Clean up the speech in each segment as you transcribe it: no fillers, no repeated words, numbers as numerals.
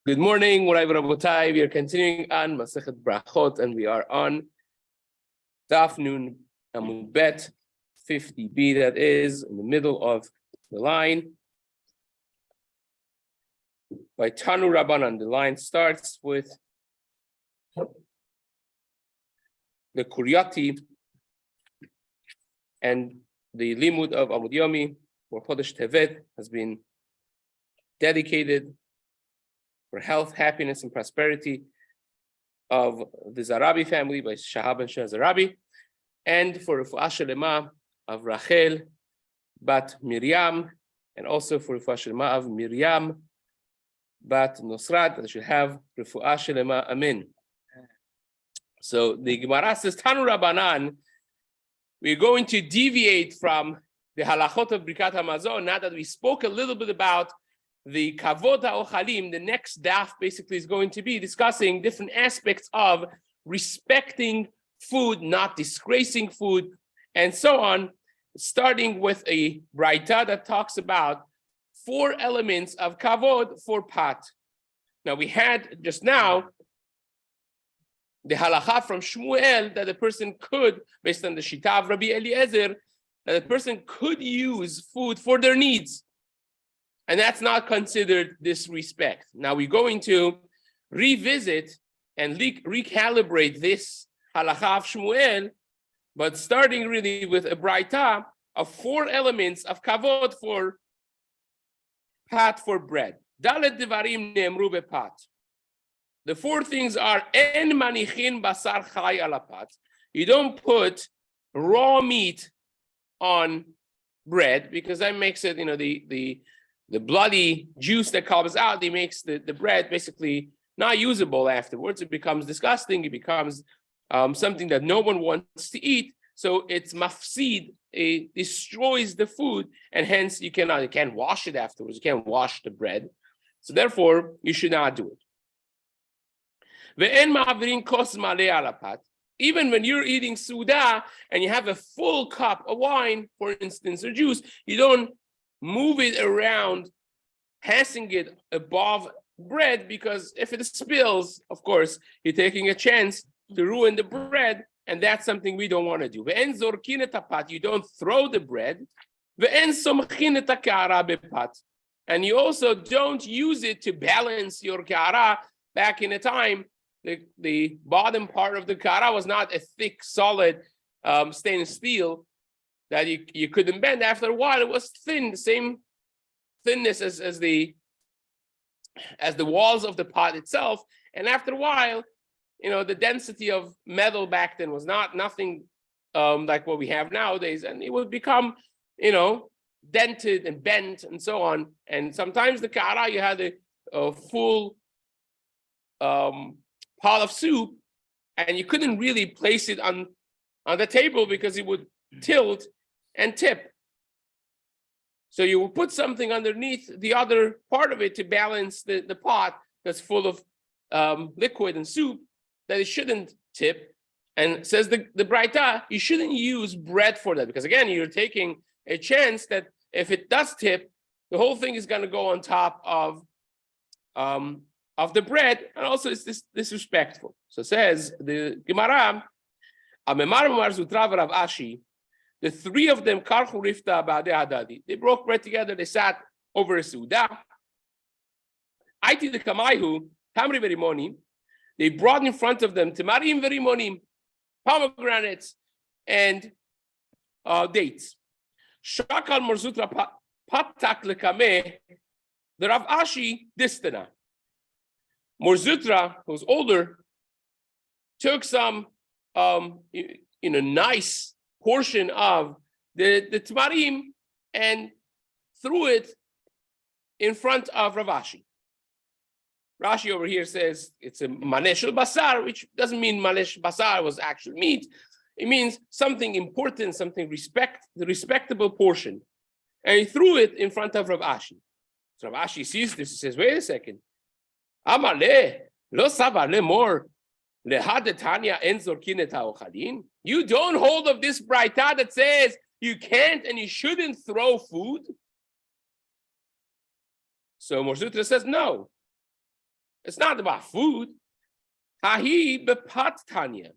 Good morning, Morai Rabotai. We are continuing on Masechet Berachot, and we are on Daf Nun Amud 50b. That is in the middle of the line. By Tanu Rabbanan, the line starts with the Kuryati and the Limud of Amud Yomi for Chodesh Tevet has been dedicated for health, happiness, and prosperity of the Zarabi family by Shahab and Shah Zarabi, and for Refuah Shelema of Rachel bat Miriam, and also for Refuah Shelema of Miriam bat Nosrat, that should have Refuah Shelema, Amen. So the Gemara says, Tanu Rabbanan, we're going to deviate from the halachot of Birkat HaMazon, now that we spoke a little bit about the Kavod HaOchalim. The next daf basically is going to be discussing different aspects of respecting food, not disgracing food, and so on, starting with a Braita that talks about 4 elements of Kavod for Pat. Now, we had just now the halacha from Shmuel that a person could, based on the Shita of Rabbi Eliezer, that a person could use food for their needs. And that's not considered disrespect. Now we're going to revisit and recalibrate this halacha of Shmuel, but starting really with a braita of 4 elements of kavod for pat, for bread. Dalet devarim ne'emru bepat. The 4 things are en manichin basar chai ala pat. You don't put raw meat on bread because that makes it, the bloody juice that comes out, it makes the bread basically not usable afterwards. It becomes disgusting. It becomes something that no one wants to eat. So it's mafsid. It destroys the food, and hence you can't wash it afterwards. You can't wash the bread. So therefore, you should not do it. Even when you're eating Suda and you have a full cup of wine, for instance, or juice, you don't move it around, passing it above bread, because if it spills, of course, you're taking a chance to ruin the bread, and that's something we don't want to do. You don't throw the bread. And you also don't use it to balance your kara. Back in the time, the bottom part of the kara was not a thick, solid stainless steel that you couldn't bend. After a while, it was thin, the same thinness as the walls of the pot itself. And after a while, the density of metal back then was nothing like what we have nowadays, and it would become, dented and bent and so on. And sometimes the kara, you had a full pot of soup, and you couldn't really place it on the table because it would tilt and tip. So you will put something underneath the other part of it to balance the pot that's full of liquid and soup, that it shouldn't tip. And says the Braita, you shouldn't use bread for that, because again, you're taking a chance that if it does tip, the whole thing is going to go on top of the bread, and also it's disrespectful. So says the Gemara, the 3 of them, karchu rifta ba'adeh hadadi, they broke bread together, they sat over a suda. Aiti the kamayhu, tamri verimoni, they brought in front of them tamarim verimonim, pomegranates and dates. Shakal morzutra patak lekameh, the Rav Ashi distana. Morzutra, who's older, took some nice portion of the tamarim and threw it in front of Rav Ashi. Rashi over here says it's a manesh basar, which doesn't mean manesh basar was actual meat. It means something important, something the respectable portion. And he threw it in front of Rav Ashi. So Rav Ashi sees this, he says, wait a second. Amaleh, lo savar more. You don't hold of this braita that says you can't and you shouldn't throw food. So Morzutra says no. It's not about food. Hahi bepat tanya.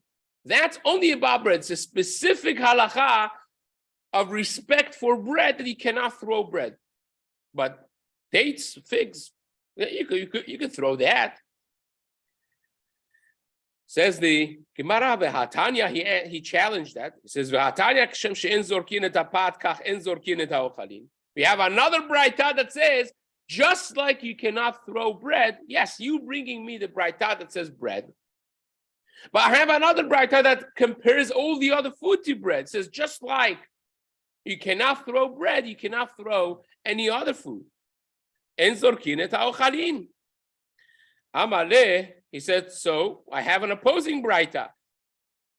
That's only about bread. It's a specific halacha of respect for bread that you cannot throw bread. But dates, figs, you could throw that. Says the Gemara, v'hatanya, he challenged that. He says, v'hatanya k'shem she'en zorkin et hapat kach en zorkin et ha'ochalin. We have another braita that says, just like you cannot throw bread, yes, you bringing me the braita that says bread. But I have another braita that compares all the other food to bread. It says, just like you cannot throw bread, you cannot throw any other food. En zorkin et ha'ochalin. Amaleh, he said, so I have an opposing braita.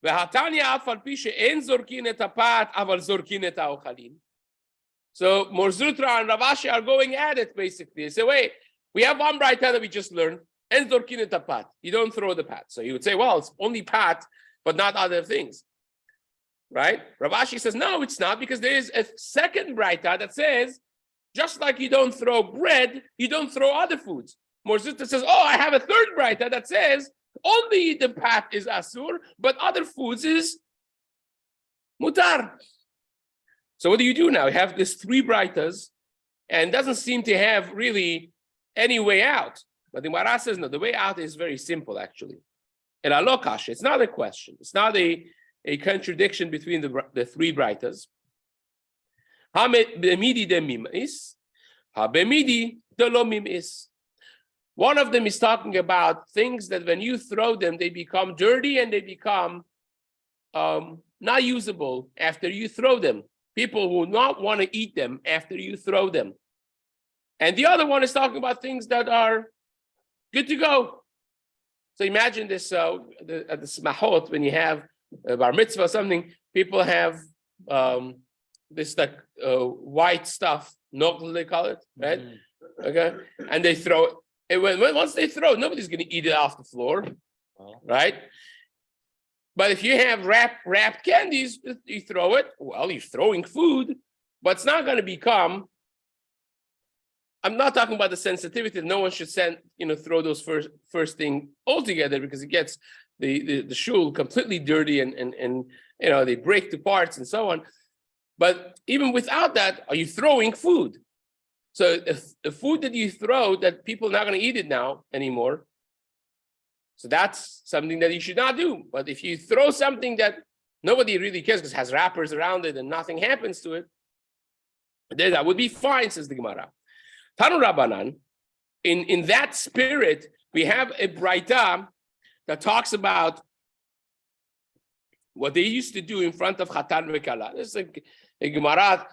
V'hatanya afal pi she'en zorkin et hapat, aval zorkin et ha'ochalin. So Mor Zutra and Rav Ashi are going at it basically. They say, wait, we have one braita that we just learned. En zorkin et hapat. You don't throw the pat. So you would say, well, it's only pat, but not other things. Right? Rav Ashi says, no, it's not, because there is a second braita that says, just like you don't throw bread, you don't throw other foods. Mor Zutra says, oh, I have a third braita that says, only the pat is asur, but other foods is mutar. So what do you do now? You have these three braitas, and doesn't seem to have really any way out. But the Gemara says, no, the way out is very simple, actually. El alokash, it's not a question. It's not a contradiction between the three braitas. Ha bemidi de mim is, ha bemidi de lo mim is. One of them is talking about things that when you throw them, they become dirty and they become not usable after you throw them. People will not want to eat them after you throw them. And the other one is talking about things that are good to go. So imagine this at the smachot, when you have a bar mitzvah or something, people have this like white stuff, nogel they call it, right? Okay, and they throw it. And once they throw it, nobody's going to eat it off the floor, right? But if you have wrapped candies, you throw it. Well, you're throwing food, but it's not going to become. I'm not talking about the sensitivity. No one should throw those first thing altogether, because it gets the shul completely dirty and they break to parts and so on. But even without that, are you throwing food? So if the food that you throw, that people are not going to eat it now anymore. So that's something that you should not do. But if you throw something that nobody really cares because it has wrappers around it and nothing happens to it, then that would be fine, says the Gemara. Tanu Rabbanan, in that spirit, we have a braita that talks about what they used to do in front of Chatan v'Kala. This is a Gemara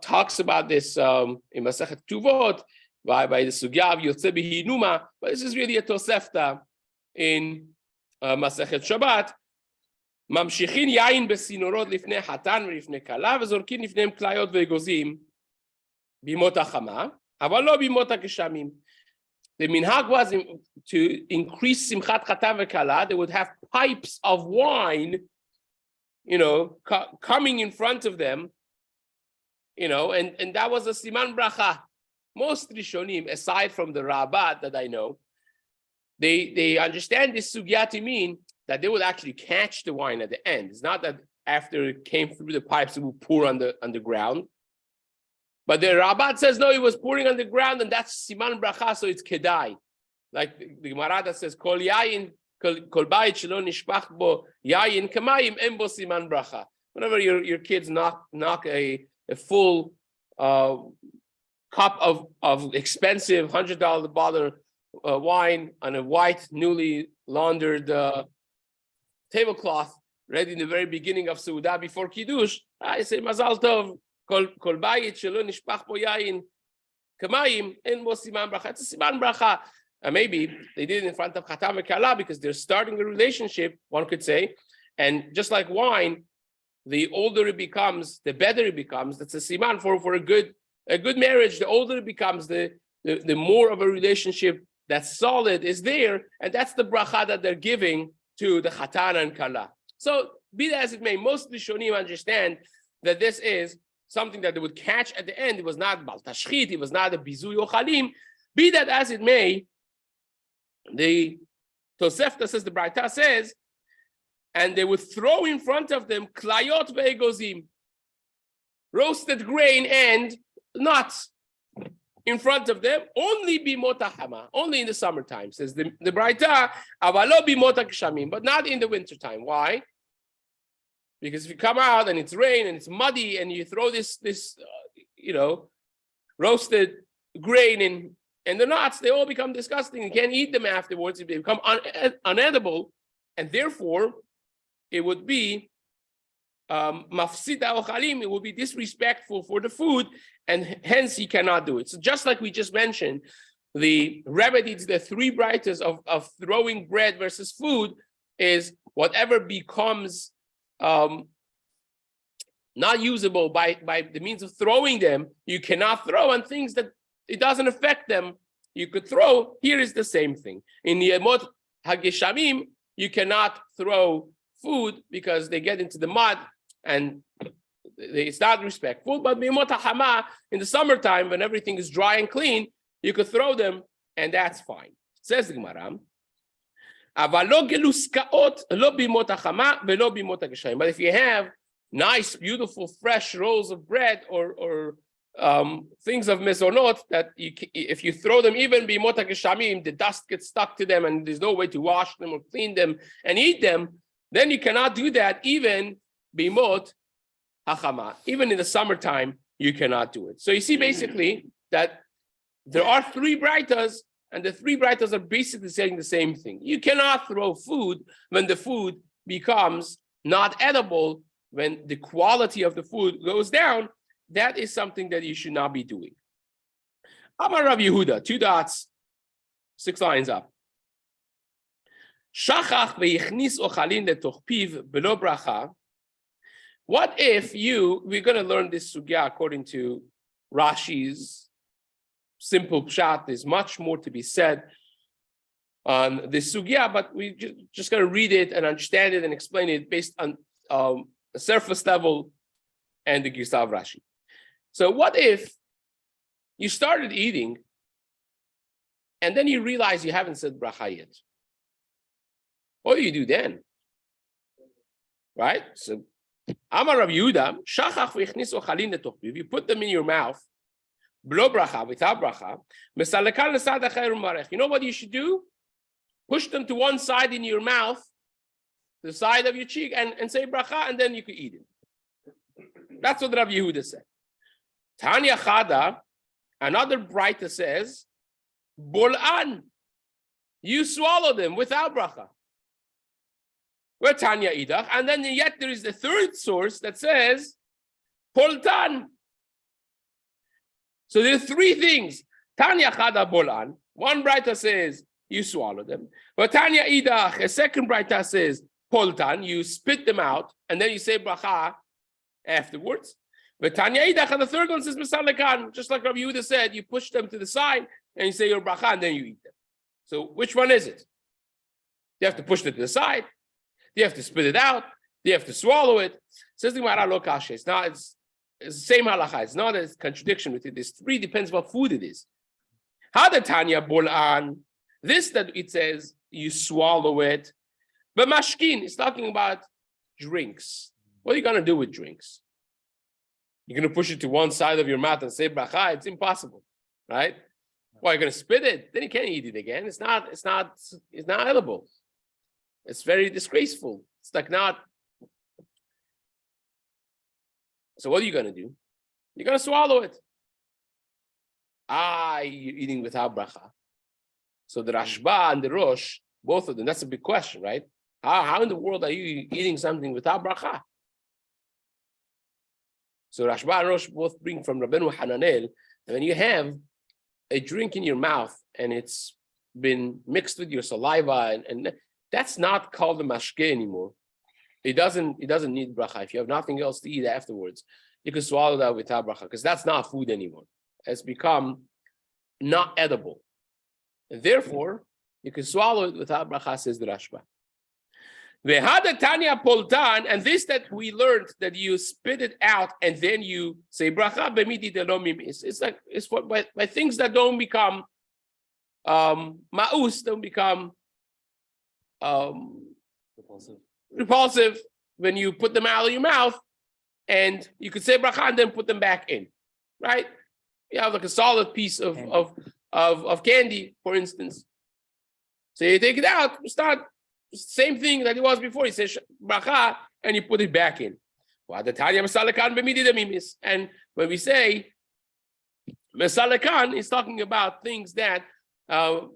talks about this in Masechet Tuvot by the Sugya of Yotze B'Hinuma, but this is really a Tosefta in Masechet Shabbat. Mamshichin yain besinorot lifnei Chatan v'lifnei Kala v'zorkin lifneim klayot v'egozim bimot hachama, aval lo bimot hageshamim. The minhag was to increase Simchat Chatan v'Kala. They would have pipes of wine, coming in front of them, and that was a siman bracha. Most Rishonim, aside from the Rabbah that I know, they understand this sugya to mean that they would actually catch the wine at the end. It's not that after it came through the pipes, it would pour on the ground. But the Rabbah says, no, it was pouring on the ground, and that's siman bracha, so it's kedai. Like the Gemara that says, kol yayin, kol bayit shelo nishpach bo yayin kamayim en bo siman bracha. Whenever your kids knock a full cup of expensive $100 bottle wine on a white, newly laundered tablecloth, ready in the very beginning of Seudah before Kiddush, I say, Mazal Tov, kol bayit shelo nishpach bo yayin kamayim en bo siman bracha. It's a siman bracha. And maybe they did it in front of Chatan v'Kala because they're starting a relationship, one could say. And just like wine, the older it becomes, the better it becomes. That's a siman for a good marriage. The older it becomes, the more of a relationship that's solid is there. And that's the bracha that they're giving to the Chatan and Kala. So be that as it may, most Rishonim understand that this is something that they would catch at the end. It was not Bal Tashchit, it was not a Bizui Ochalim. Be that as it may, The Tosefta says, the Braita says, and they would throw in front of them klayot ve'egozim, roasted grain and nuts in front of them, only bimota hama, only in the summertime, says the Braita, avalo bimota kshamim, but not in the wintertime. Why? Because if you come out and it's rain and it's muddy and you throw this roasted grain in, and the nuts, they all become disgusting. You can't eat them afterwards. They become unedible, and therefore it would be mafsida ochalim. It would be disrespectful for the food, and hence he cannot do it. So just like we just mentioned, the remedies, the three brighters of throwing bread versus food is whatever becomes not usable by the means of throwing them, you cannot throw, and things that it doesn't affect them, you could throw. Here is the same thing. In the Yemot HaGeshamim, you cannot throw food because they get into the mud and it's not respectful. But Yemot HaHama, in the summertime, when everything is dry and clean, you could throw them, and that's fine. Says the Gemara. But if you have nice, beautiful, fresh rolls of bread or things of mezonot that if you throw them, even bimot geshamim, the dust gets stuck to them and there's no way to wash them or clean them and eat them, then you cannot do that even bimot hachama. Even in the summertime, you cannot do it. So you see basically that there are three braitas, and the three braitas are basically saying the same thing. You cannot throw food when the food becomes not edible, when the quality of the food goes down. That is something that you should not be doing. Amar Rav Yehuda, 2 dots, 6 lines up. Shachach ve'ichnis ochalin letoch piv belo bracha. What if we're going to learn this sugya according to Rashi's simple pshat. There's much more to be said on this sugya, but we just going to read it and understand it and explain it based on a surface level and the Girsa of Rashi. So what if you started eating and then you realize you haven't said bracha yet? What do you do then? Right? So Amar Rav Yehuda, shachach v'yichnis ochalin letoch piv. You put them in your mouth, blo bracha, without bracha. Mesalekan l'sad acher u'marech. You know what you should do? Push them to one side in your mouth, the side of your cheek, and say bracha, and then you could eat it. That's what Rav Yehuda said. Tanya Chada, another Braita says, Bol'an, you swallow them without bracha. Where Tanya Idach, and then yet there is the third source that says, Poltan. So there are three things. Tanya Chada Bol'an, one Braita says, you swallow them. But Tanya Idach, a second Braita says, Poltan, you spit them out, and then you say bracha afterwards. But Tanya Idach, and the third one says Misalekan, just like Rabbi Yehuda said, you push them to the side and you say your bracha and then you eat them. So which one is it? You have to push them to the side, you have to spit it out, you have to swallow it. Says the Gemara lo kashe. It's the same halacha. It's not a contradiction with it. There's three, depends what food it is. How the Tanya Bol'an, this that it says you swallow it, but mashkin is talking about drinks. What are you going to do with drinks? You're going to push it to one side of your mouth and say bracha? It's impossible, right? Well, you're going to spit it, then you can't eat it again. It's not edible. It's very disgraceful. It's like not. So what are you going to do? You're going to swallow it. You're eating without bracha. So the Rashba and the Rosh, both of them, that's a big question, right? How in the world are you eating something without bracha? So Rashba and Rosh both bring from Rabbeinu Hananel, and when you have a drink in your mouth and it's been mixed with your saliva, and that's not called a mashke anymore. It doesn't need bracha. If you have nothing else to eat afterwards, you can swallow that without bracha, because that's not food anymore. It's become not edible. And therefore, you can swallow it without bracha, says the Rashba. Vehada Tanya Poltan, and this that we learned that you spit it out and then you say bracha b'midi delomim is. It's for by things that don't become ma'us, don't become repulsive when you put them out of your mouth, and you could say bracha and then put them back in, right? You have like a solid piece of candy, for instance. So you take it out, start same thing that it was before. You say bracha and you put it back in. And when we say mesalekan, it's talking about things that are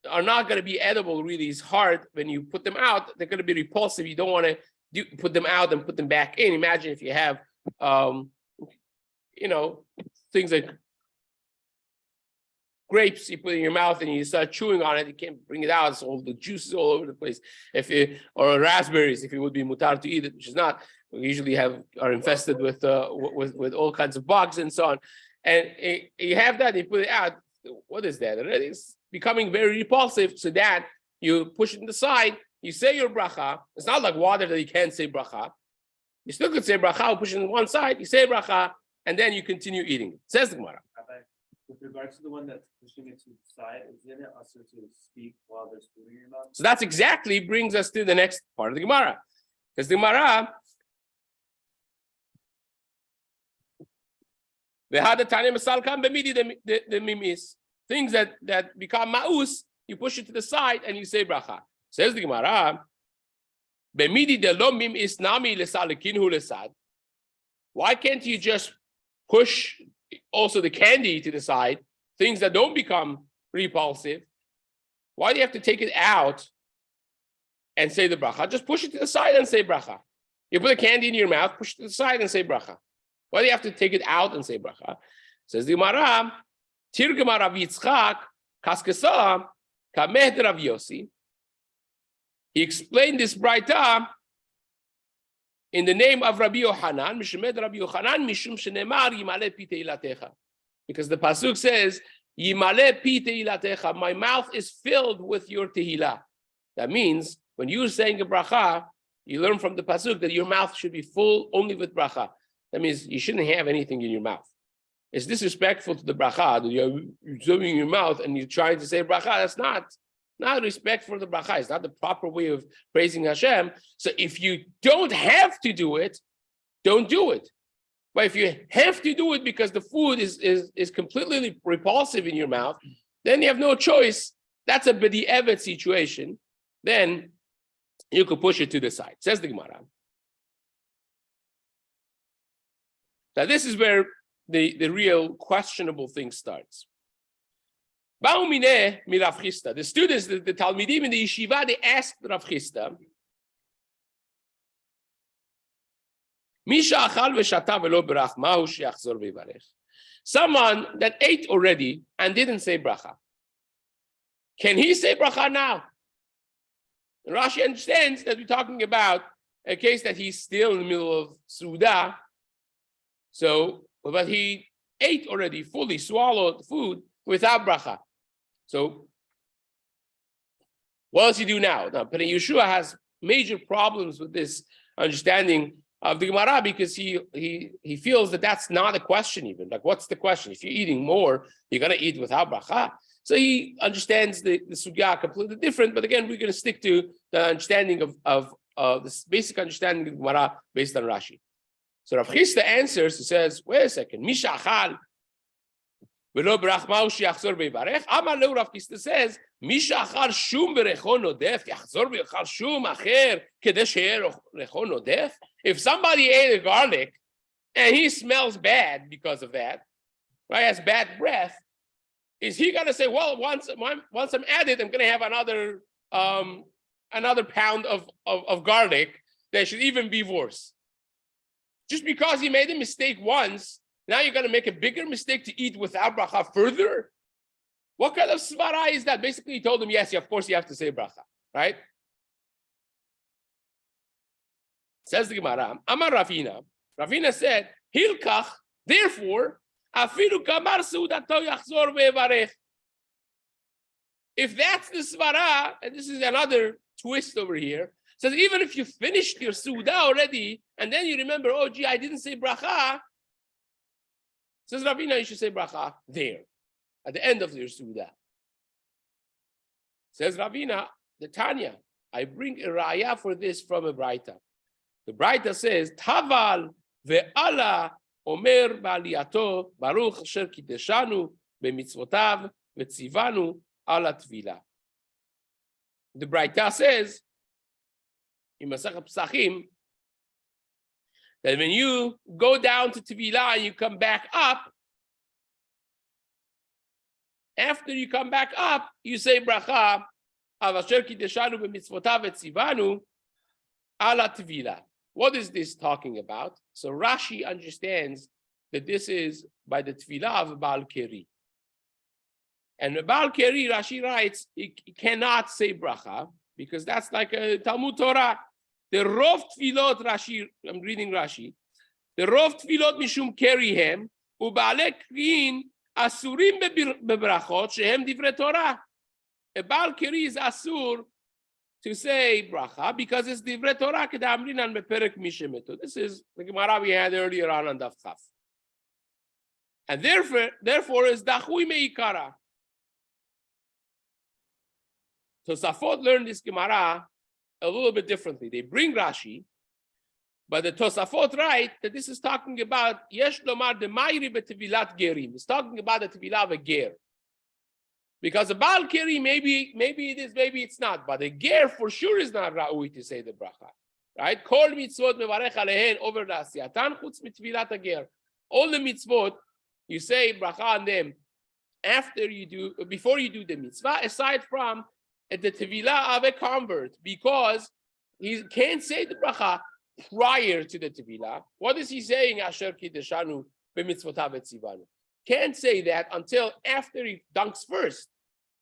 not going to be edible. Really, it's hard when you put them out. They're going to be repulsive. You don't want to put them out and put them back in. Imagine if you have, things like grapes you put in your mouth and you start chewing on it, you can't bring it out. So all the juices all over the place. Or raspberries, if it would be mutar to eat it, which is not. We usually are infested with all kinds of bugs and so on. And you have that, you put it out. What is that? It's becoming very repulsive, so that you push it to the side. You say your bracha. It's not like water that you can't say bracha. You still could say bracha, push it on one side. You say bracha, and then you continue eating it. Says the Gemara. With regards to the one that's pushing it to the side, is it also to speak while there's food in your mouth? So that's exactly brings us to the next part of the Gemara. Because the Gemara, things that become ma'us, you push it to the side and you say bracha. Says the Gemara, why can't you just push also the candy to the side, things that don't become repulsive? Why do you have to take it out and say the bracha? Just push it to the side and say bracha. You put the candy in your mouth, push it to the side and say bracha. Why do you have to take it out and say bracha? Says the Gemara, Tirgama Rav Yitzchak, Kaskesa, Kameh Rav Yossi. He explained this braita in the name of Rabbi Yochanan, Mishemed Rabbi Yochanan, Mishum Shenemar, Yimale Pi Teilatecha. Because the pasuk says, Yimale Pi Teilatecha, my mouth is filled with your tehillah. That means when you're saying a bracha, you learn from the pasuk that your mouth should be full only with bracha. That means you shouldn't have anything in your mouth. It's disrespectful to the bracha that you're zooming your mouth and you're trying to say bracha. That's not respect for the bracha. It's not the proper way of praising Hashem. So if you don't have to do it, don't do it. But if you have to do it because the food is completely repulsive in your mouth, then you have no choice. That's a b'di'evet situation. Then you could push it to the side. Says the Gemara. Now this is where the real questionable thing starts. The students, the Talmidim in the yeshiva, they asked Rav Chisda, someone that ate already and didn't say bracha, can he say bracha now? And Rashi understands that we're talking about a case that he's still in the middle of Suda. So, but he ate already, fully swallowed food without bracha. So, what does he do now? Now, Pnei Yeshua has major problems with this understanding of the Gemara because he feels that that's not a question even. Like, what's the question? If you're eating more, you're going to eat without bracha. So he understands the sugya completely different. But again, we're going to stick to the understanding of this basic understanding of the Gemara based on Rashi. So Rav Chisda answers, he says, wait a second, Misha achal v'lo berachmau she'achzor v'yivarech. Amar leu Rav Chisda says, Misha achal shum v'recho nodef, yachzor v'yachal shum acher kedei she'er recho nodef. If somebody ate a garlic and he smells bad because of that, right, has bad breath, is he going to say, well, once I'm at it, I'm going to have another pound of garlic that should even be worse? Just because he made a mistake once, now you're going to make a bigger mistake to eat without bracha further? What kind of svara is that? Basically, he told him, yes, of course you have to say bracha, right? Says the Gemara, Amar Ravina. Ravina said, Hilkach, therefore, afilu kamar seudato yachzor ve'varech. If that's the svara, and this is another twist over here, says even if you finished your Suda already, and then you remember, oh gee, I didn't say bracha, says Ravina, you should say bracha there, at the end of your Suda. Says Ravina, the Tanya, I bring a raya for this from a Braita. The Braita says, Taval ve'ala omer ba'aliyato baruch asher kideshanu b'mitzvotav v'tzivanu ala tvila. The Braita says, in Masechet Pesachim, that when you go down to Tvila and you come back up, after you come back up, you say bracha, av asher kideshanu b'mitzvotav v'tzivanu ala Tvila. What is this talking about? So Rashi understands that this is by the Tvilah of Baal Keri. And Baal Keri, Rashi writes, he cannot say bracha, because that's like a Talmud Torah. The Rov Tvilot, Rashi, I'm reading Rashi, the Rov Tvilot mishum kerihem, u'ba'ale kriin asurim bebrachot, shehem divrei Torah. A Baal Keri is asur to say bracha because it's divrei Torah kedamrin an beperek mishemeto. This is the Gemara we had earlier on Daf Chaf. And therefore is dachui meikara. Tosafot learned this Gemara a little bit differently. They bring Rashi, but the Tosafot write that this is talking about yesh lomar de mayri betevilat gerim. It's talking about the tevilah of a ger. Because a Baal Keri, maybe it is, maybe it's not. But a ger for sure is not ra'ui to say the bracha. Right? Kol mitzvot mevarech alehen over nasiatan chutz mitvilat a ger. All the mitzvot, you say bracha on them before you do the mitzvah, aside from the tevilah of a convert, because he can't say the bracha prior to the tevilah. What is he saying? Asher kideshanu b'mitzvotav etzivanu. Can't say that until after he dunks first.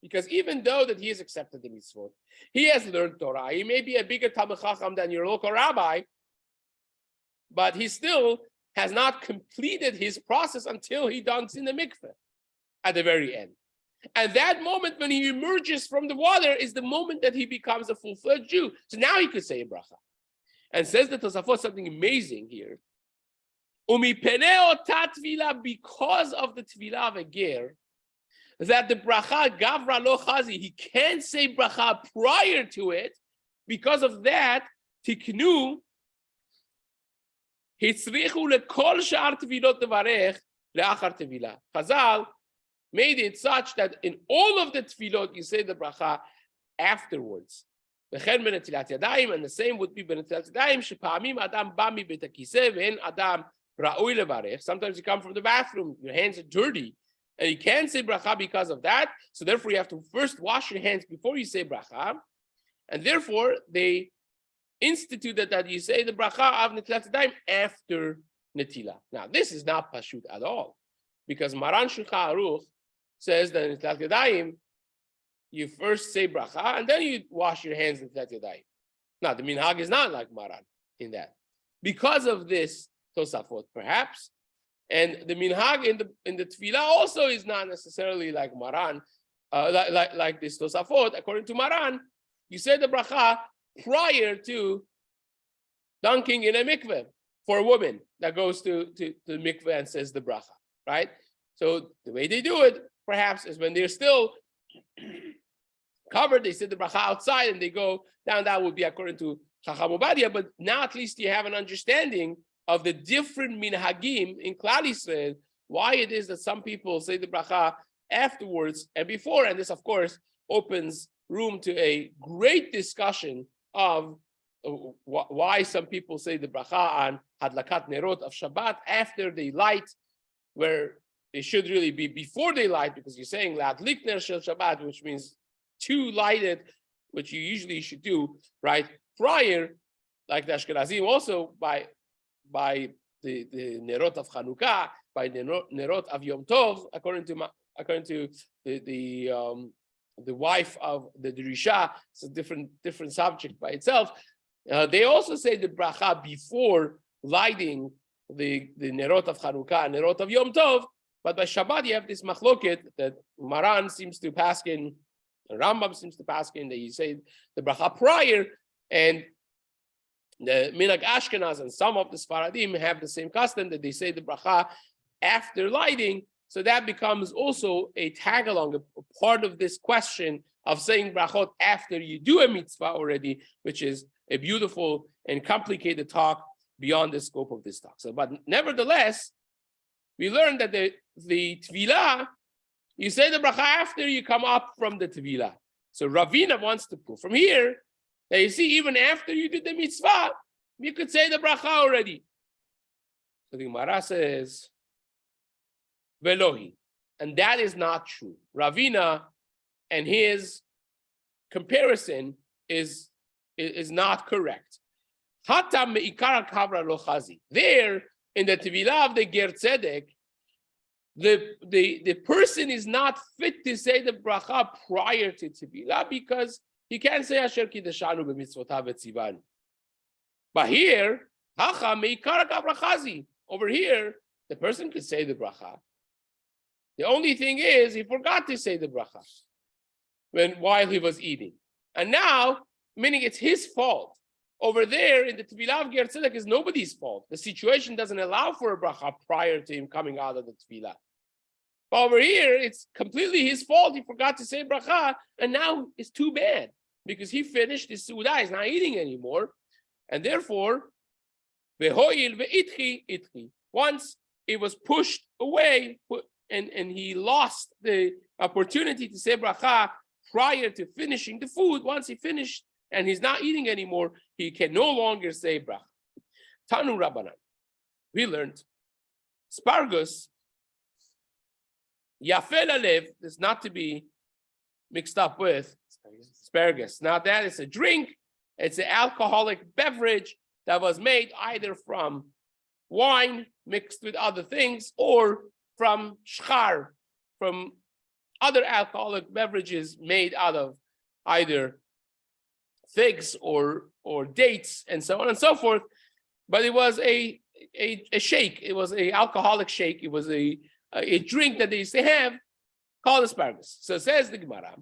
Because even though that he has accepted the mitzvot, he has learned Torah, he may be a bigger Talmid Chacham than your local rabbi, but he still has not completed his process until he dunks in the mikveh at the very end. And that moment when he emerges from the water is the moment that he becomes a full-fledged Jew. So now he could say a bracha. And says the Tosafot something amazing here. Because of the tvilah of a ger, that the bracha gavra lo chazi, he can't say bracha prior to it. Because of that, tiknu hitzrichu lekol shar tvilot levarech leachar tvilah. Chazal made it such that in all of the tefillot you say the bracha afterwards. And the same would be b'netilat yadayim. Shepa'amim adam ba mibeit hakiseh ve'en adam ra'ui levarech. Sometimes you come from the bathroom, your hands are dirty, and you can't say bracha because of that. So therefore, you have to first wash your hands before you say bracha. And therefore, they instituted that you say the bracha of netilat yadayim after netilah. Now, this is not pashut at all, because Maran Shulchan Aruch says that in netilat yadayim, you first say bracha and then you wash your hands in netilat yadayim. Now, the minhag is not like Maran in that. Because of this Tosafot, perhaps, and the minhag in the tefillah also is not necessarily like Maran, like this Tosafot. According to Maran, you say the bracha prior to dunking in a mikveh for a woman that goes to the mikveh and says the bracha, right? So the way they do it, perhaps, is when they're still covered, they say the bracha outside and they go down. That would be according to Chacham Obadia, but now at least you have an understanding of the different minhagim in Klal Yisrael, why it is that some people say the bracha afterwards and before, and this, of course, opens room to a great discussion of why some people say the bracha on Hadlakat Nerot of Shabbat after they light, where it should really be before they light, because you're saying Ladlik Ner Shel Shabbat, which means to light it, which you usually should do right prior, like the Ashkenazim also by the Nerot of Chanukah, by the Nerot of Yom Tov, according to the wife of the Drisha. It's a different subject by itself. They also say the bracha before lighting the Nerot of Chanukah and Nerot of Yom Tov. But by Shabbat you have this machloket that Maran seems to paskin, Rambam seems to paskin, that you say the bracha prior, and the Minhag Ashkenaz and some of the Sfaradim have the same custom that they say the bracha after lighting. So that becomes also a tag along, a part of this question of saying brachot after you do a mitzvah already, which is a beautiful and complicated talk beyond the scope of this talk. So, but nevertheless, we learned that the tevilah, you say the bracha after you come up from the tevilah. So Ravina wants to prove from here that you see, even after you did the mitzvah, you could say the bracha already. So the Gemara says, Velohi. And that is not true. Ravina and his comparison is not correct. Hatam me'ikar kavra lo chazi. There, in the tevilah of the Ger Tzedek, the person is not fit to say the bracha prior to tevilah because he can't say Asher Kiddushanu b'mitzvotav v'tzivanu. But here, hacha me'ikar kavra chazi. Over here, the person could say the bracha. The only thing is, he forgot to say the bracha while he was eating. And now, meaning it's his fault. Over there, in the Tevilah of Ger Tzedek, is nobody's fault. The situation doesn't allow for a bracha prior to him coming out of the Tevilah. But over here, it's completely his fault. He forgot to say bracha, and now it's too bad because he finished his Su'udah. He's not eating anymore. And therefore, ve'hoil ve'itchi itchi. Once it was pushed away, and he lost the opportunity to say bracha prior to finishing the food. Once he finished and he's not eating anymore, he can no longer say bracha. Tanu Rabbanan. We learned spargus, yafel alev, is not to be mixed up with asparagus. Now that is a drink. It's an alcoholic beverage that was made either from wine mixed with other things or from shchar, from other alcoholic beverages made out of either figs or dates and so on and so forth. But it was a shake. It was an alcoholic shake. It was a drink that they used to have called asparagus. So it says the Gemara,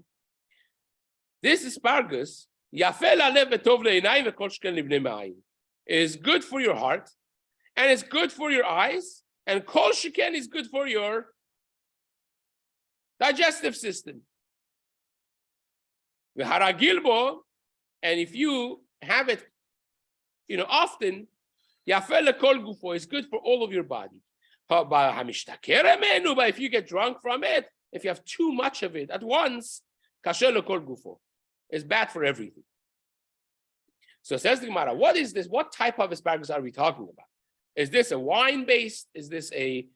this asparagus is good for your heart and it's good for your eyes. And kol sheken is good for your digestive system. And if you have it, often, yafel kol gufo is good for all of your body. But if you get drunk from it, if you have too much of it at once, kasher kol gufo is bad for everything. So says the Gemara, what is this? What type of asparagus are we talking about? Is this a wine-based? Is this a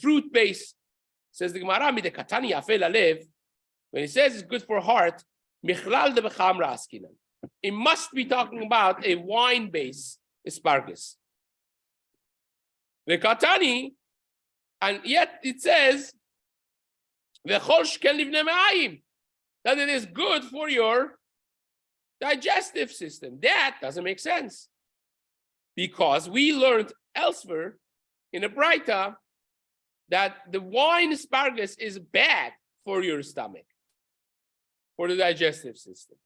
fruit-based? Says the Gemara, katani yafel alev. When he says it's good for heart, michlal de bechamra askinan. It must be talking about a wine-based asparagus. The katani, and yet it says v'chol shken livnei ma'ayim, that it is good for your digestive system. That doesn't make sense because we learned elsewhere in a Braita that the wine asparagus is bad for your stomach, for the digestive system.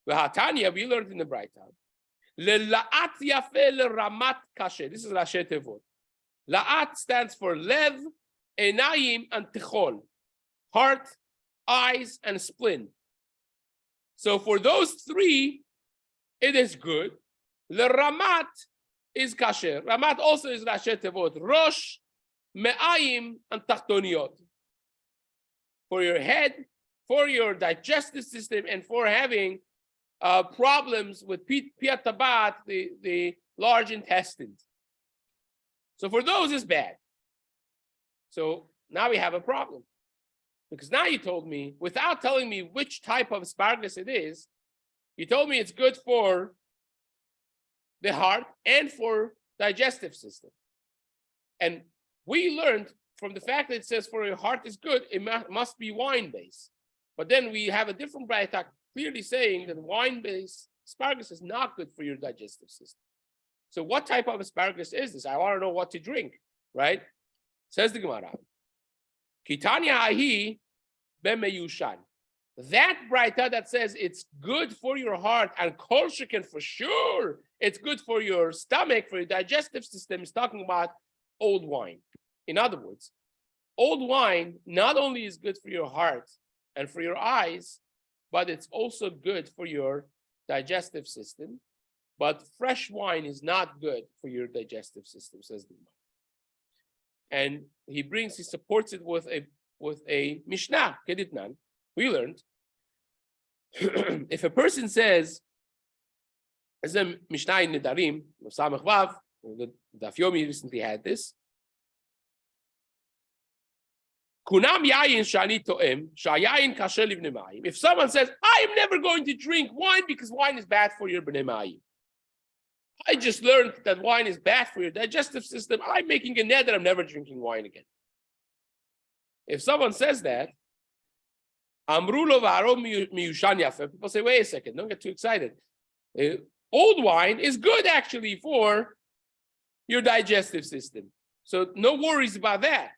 V'hatanya, we learned in the Braita, le'la'at yafel ramat kasher. This is Rashi Tevot. La'at stands for lev, enayim, and tichol, heart, eyes, and spleen. So for those three, it is good. L'ramat is kasher. Ramat also is Rashi Tevot. Rosh, me'ayim, and tachtoniot. For your head, for your digestive system, and for having problems with piyat tabat, the large intestines. So for those, it's bad. So now we have a problem. Because now you told me, without telling me which type of asparagus it is, you told me it's good for the heart and for digestive system. And we learned from the fact that it says for your heart is good, it must be wine-based. But then we have a different braita clearly saying that wine-based asparagus is not good for your digestive system. So what type of asparagus is this? I want to know what to drink, right? Says the Gemara. Kitanya ahi b'meyushan. That braita that says it's good for your heart and kol sheken for sure, it's good for your stomach, for your digestive system, is talking about old wine. In other words, old wine not only is good for your heart and for your eyes, but it's also good for your digestive system. But fresh wine is not good for your digestive system, says the Gemara. And he supports it with a Mishnah, Keditnan. We learned, if a person says, as a Mishnah in Nedarim, Samach Vav, the Daf Yomi recently had this, if someone says, I am never going to drink wine because wine is bad for your bnei ma'ayim. I just learned that wine is bad for your digestive system. I'm making a neder that I'm never drinking wine again. If someone says that, people say, wait a second, don't get too excited. Old wine is good actually for your digestive system. So no worries about that.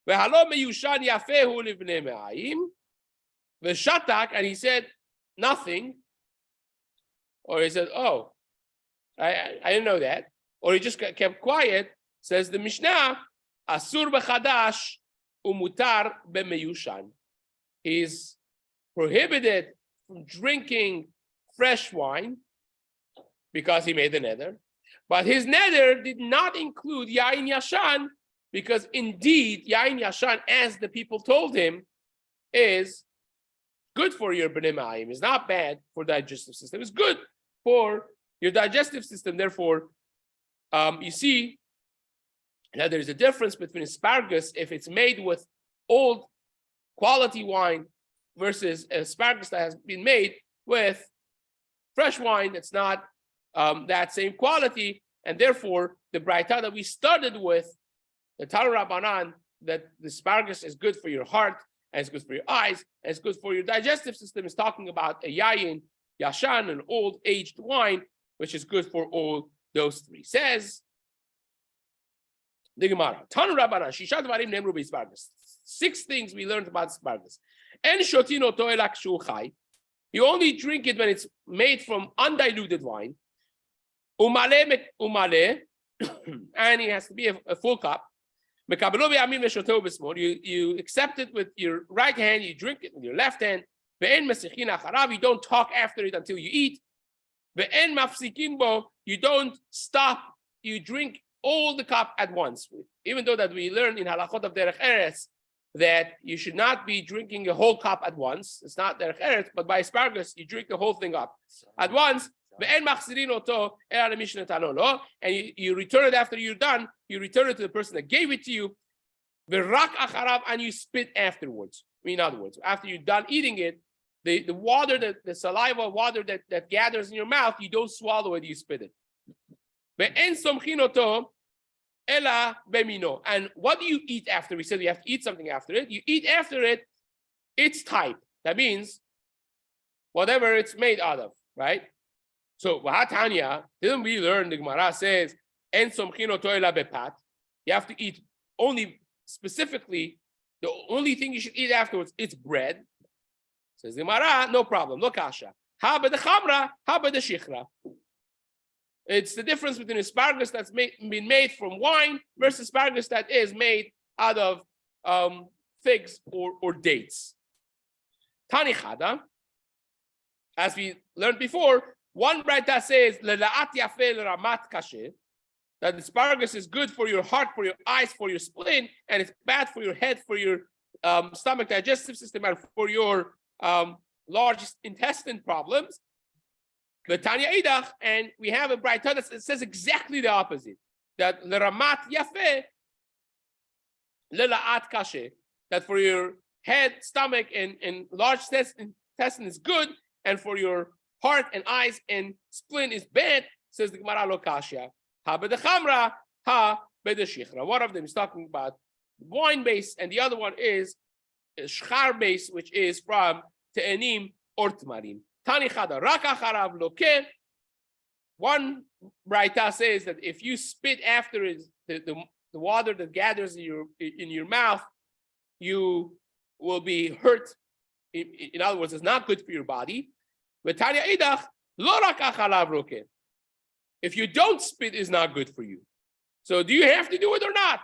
And he said nothing. Or he said, oh, I didn't know that. Or he just kept quiet. Says the Mishnah, Asur b'chadash umutar b'meyushan. He's prohibited from drinking fresh wine because he made the neder. But his neder did not include yain yashan, because indeed, yain yashan, as the people told him, is good for your bnei ma'ayim. It's not bad for the digestive system. It's good for your digestive system. Therefore, you see that there's a difference between asparagus if it's made with old quality wine versus asparagus that has been made with fresh wine that's not that same quality. And therefore, the braita that we started with, the Tanu Rabbanan, that the asparagus is good for your heart, and it's good for your eyes, and it's good for your digestive system, is talking about a yayin, yashan, an old aged wine, which is good for all those three. Says the Gemara, Tanu Rabbanan, Shisha Dvarim Nemru B'Asparagus. 6 things we learned about asparagus. En shotino toelak shu chai. You only drink it when it's made from undiluted wine. Umale, and it has to be a full cup. You accept it with your right hand, you drink it with your left hand. You don't talk after it until you eat. You don't stop, you drink all the cup at once. Even though that we learn in halachot of derech eretz that you should not be drinking a whole cup at once. It's not derech eretz, but by asparagus, you drink the whole thing up at once. And you return it after you're done, you return it to the person that gave it to you, and you spit afterwards. In other words, after you're done eating it, the water, the saliva water that gathers in your mouth, you don't swallow it, you spit it. And what do you eat after? We said you have to eat something after it. You eat after it, its type. That means whatever it's made out of, right? So, Vahatanya, didn't we learn, the Gemara says, En somchino toela bepat. You have to eat only, specifically, the only thing you should eat afterwards, it's bread. Says the Gemara, no problem, no kasha. Ha b'de chamra, ha b'de shichra. It's the difference between asparagus that's been made from wine versus asparagus that is made out of figs or dates. Tani chada, as we learned before, one braita says that asparagus is good for your heart, for your eyes, for your spleen, and it's bad for your head, for your stomach digestive system, and for your large intestine problems. But Tanya Idach, and we have a braita that says exactly the opposite. That l'ramat yafeh l'la'at kashe. That for your head, stomach, and large intestine is good, and for your heart and eyes and spleen is bad, says the Gemara lo kashya. Ha b'de chamra, ha b'de shichra. One of them is talking about wine base, and the other one is shchar base, which is from te'enim or tmarim. Tani chada rak acharav lokeh. One braita says that if you spit after it, the water that gathers in your mouth, you will be hurt. In other words, it's not good for your body. But Tanya idach lo rak acharav lokeh. If you don't spit, is not good for you. So do you have to do it or not?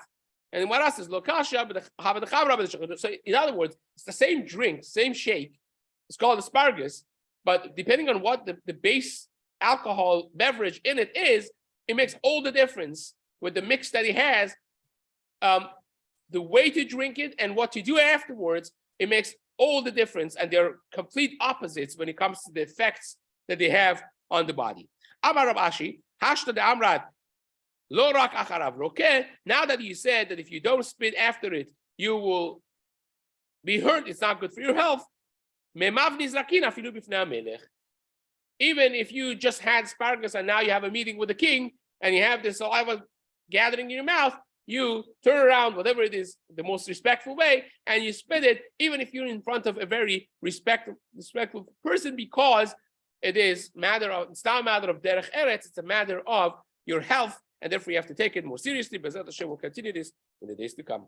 And what else is lokasha? So in other words, it's the same drink, same shake. It's called asparagus, but depending on what the base alcohol beverage in it is, it makes all the difference with the mix that he has. The way to drink it and what to do afterwards, it makes all the difference, and they're complete opposites when it comes to the effects that they have on the body. Amar Rav Ashi, hashta de amrad. Lo rak acharav rokeh. Now that you said that if you don't spit after it, you will be hurt, it's not good for your health. Even if you just had asparagus and now you have a meeting with the king and you have this saliva gathering in your mouth, you turn around, whatever it is, the most respectful way, and you spit it, even if you're in front of a very respectful person, because it's not a matter of derech eretz, it's a matter of your health. And therefore, you have to take it more seriously. Bezat Hashem will continue this in the days to come.